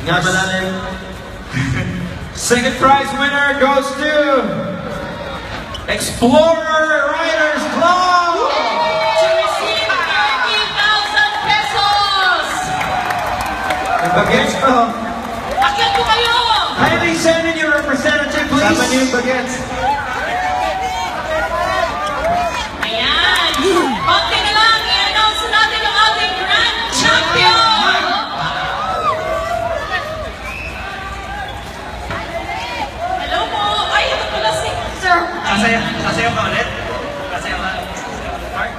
Nga malalim. Second prize winner goes to Explorer Riders Club! To receive 30,000 pesos! Bagets po. Akyat ko kayo! Kindly send in your representative, please. Sama niyo yung bagets. Ayan! Okay na lang, i-announce natin yung ating grand champion! Hello po! Ay, ito pala si Sir. Sasayaw ka ulit? Sasayaw ka? Mark?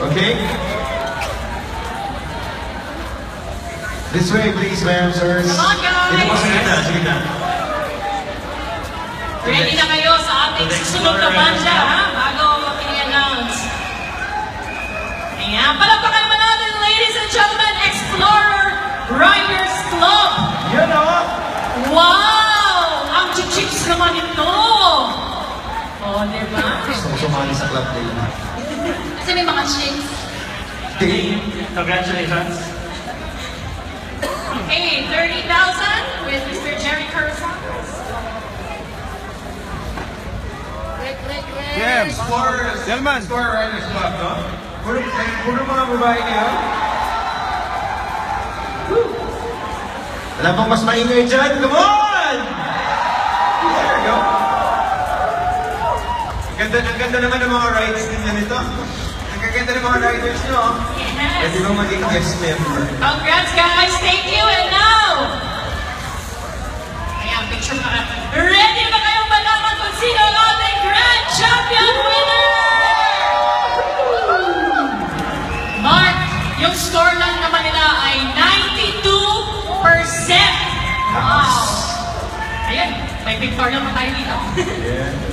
Okay? This way, please, ma'am, sirs. Come on, Dito po sa guys! gitna, sa gitna. Ready na kayo sa ating susunod na banda, ha? Bago i-announce. Ayan, palakpakan naman natin, ladies and gentlemen, Explorer Riders Club! Yun o! Wow! Ang chichiks naman ito! Oh, diba? Gusto ko sumali sa club day. Kasi may mga chicks. Day. Congratulations. Okay, 30,000 with Mr. Jerry Curzon. Yes. Gentlemen. Explorer Riders Club, no? Puro mga babae niya. Wala bang mas maingay dyan? Come on! There you go. Ang ganda naman ng mga rides ninyo nito. Ang gaganda ng mga riders nyo. Pwede Yes. bang maging guest member? Congrats, guys. Thank you. And now, ayan, picture pa. Ready ba kayong malaman kung sino ang ating grand champion winner? Mark, yung score lang naman nila ay 92%. Wow. Ayan, may Victoria pa tayo dito.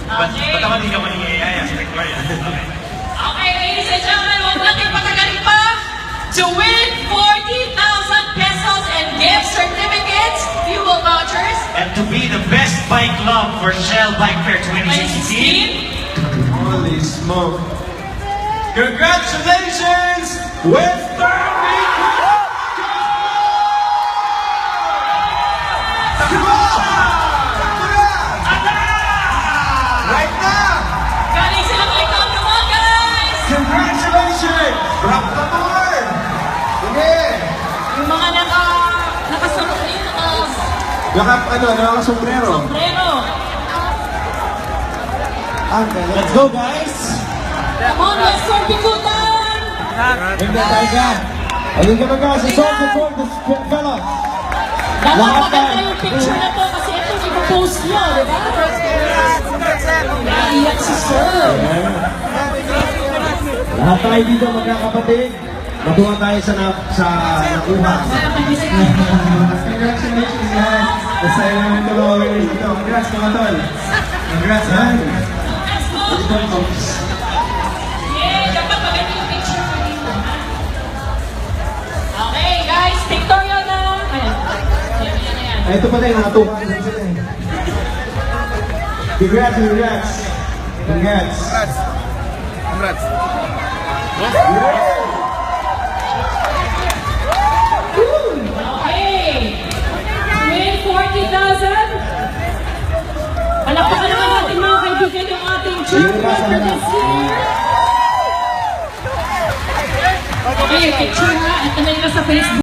Ba't Okay. naman hindi ka maningayaya sa Victoria? Okay. Okay, ladies and gentlemen, huwag natin patagalin pa. To win 40,000 pesos and gift certificates, fuel vouchers, And to be the best bike club for Shell Bike Fair 2016, 2016. Holy smoke. Congratulations with 30 Right now! Galing sila kay Tom. Come on, guys! Congratulations! Drop the board! Sige! Yung mga nakasunod yun, Nakakasombrero. sombrero. Let's go, guys. Come on, let's go, Bikutan! Bring that guy down. Ayun ka ba, guys? It's all before this fella. Dapat Lahat maganda tayo. yung picture na to kasi ito ipopost nyo, di ba? Naiiyak si Sir. Lahat tayo dito magkakapatid. Matuwa tayo sa nakuha. Congratulations, guys. Masaya namin ito mga winners ito. Congrats, mga tol. Congrats, man. Let's go! Yeah, dapat maganda yung picture mo dito, ha? Okay, guys, Victoria na. Ayan. Ayan. Ay, ito pa tayo, mga tuwa. Congrats, congrats. Congrats. Congrats. Okay. Win 40,000. Palakpakan naman natin mga kaibigan yung ating champion for this year. Okay, picture ha. Ito na yun sa Facebook.